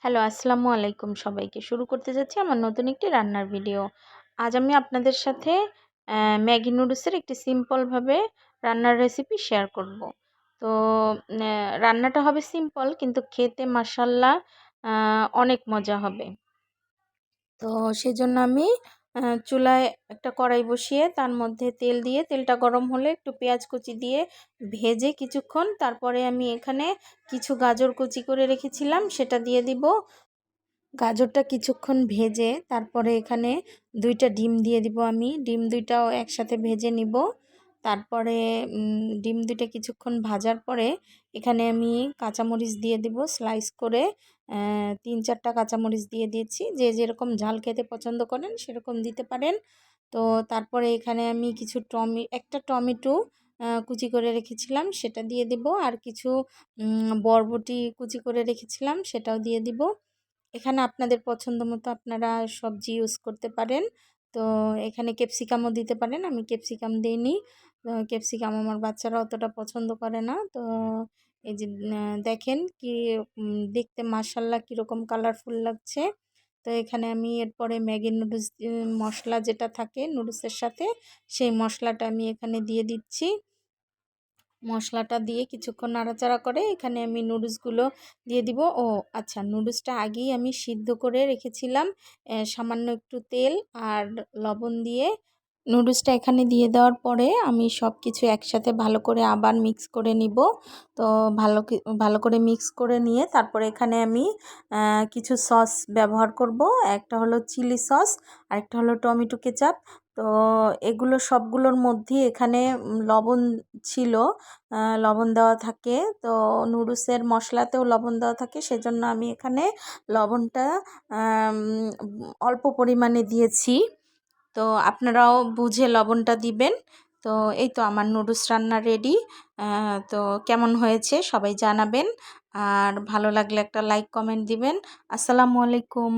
Hello, আসসালামু আলাইকুম সবাইকে। শুরু করতে যাচ্ছি আমার নতুন একটি রান্নার ভিডিও। আজ আমি আপনাদের সাথে ম্যাগি নুডলসের একটি সিম্পলভাবে রান্নার রেসিপি শেয়ার করব। তো রান্নাটা হবে সিম্পল কিন্তু খেতে মাশাআল্লাহ অনেক মজা হবে। তো সেজন্য আমি চুলায় একটা কড়াই বসিয়ে তার মধ্যে তেল দিয়ে তেলটা গরম হলে একটু পেঁয়াজ কুচি দিয়ে ভেজে কিছুক্ষণ তারপরে আমি এখানে কিছু গাজর কুচি করে রেখেছিলাম সেটা দিয়ে দিব। গাজরটা কিছুক্ষণ ভেজে তারপরে এখানে ২টা ডিম দিয়ে দিব আমি। ডিম ২টাও একসাথে ভেজে নিব। তারপরে ডিম ২টা কিছুক্ষণ ভাজার পরে এখানে আমি কাঁচামরিচ দিয়ে দিব স্লাইস করে। ৩-৪টা কাঁচামরিচ দিয়ে দিয়েছি। যে যেরকম ঝাল খেতে পছন্দ করেন সেরকম দিতে পারেন। তো তারপরে এখানে আমি কিছু একটা টমেটো কুচি করে রেখেছিলাম সেটা দিয়ে দিব। আর কিছু বরবটি কুচি করে রেখেছিলাম সেটাও দিয়ে দিব। এখানে আপনাদের পছন্দ মতো আপনারা সবজি ইউজ করতে পারেন। তো এখানে ক্যাপসিকামও দিতে পারেন। আমি ক্যাপসিকাম দেইনি। ক্যাপসিকাম আমার বাচ্চারা অতটা পছন্দ করে না। তো এই যে দেখেন কি দেখতে মাশাআল্লাহ কীরকম কালারফুল লাগছে। তো এখানে আমি এরপরে ম্যাগি নুডলস মশলা যেটা থাকে নুডলসের সাথে সেই মশলাটা আমি এখানে দিয়ে দিচ্ছি। মশলাটা দিয়ে কিছুক্ষণ নাড়াচাড়া করে এখানে আমি নুডলসগুলো দিয়ে দিব। ও আচ্ছা, নুডলসটা আগেই আমি সিদ্ধ করে রেখেছিলাম সামান্য একটু তেল আর লবণ দিয়ে। নুডলসটা এখানে দিয়ে দেওয়ার পরে আমি সব কিছু একসাথে ভালো করে আবার মিক্স করে নিব। তো ভালো করে মিক্স করে নিয়ে তারপরে এখানে আমি কিছু সস ব্যবহার করব। একটা হলো চিলি সস, আরেকটা হলো টমেটো কেচাপ। তো এগুলো সবগুলোর মধ্যেই এখানে লবণ ছিল, লবণ দেওয়া থাকে। তো নুডলসের মশলাতেও লবণ দেওয়া থাকে, সেজন্য আমি এখানে লবণটা অল্প পরিমাণে দিয়েছি। তো আপনারাও বুঝে লবণটা দিবেন। তো এই তো আমার নুডলস রান্না রেডি। তো কেমন হয়েছে সবাই জানাবেন। আর ভালো লাগলে একটা লাইক কমেন্ট দিবেন। আসসালামু আলাইকুম।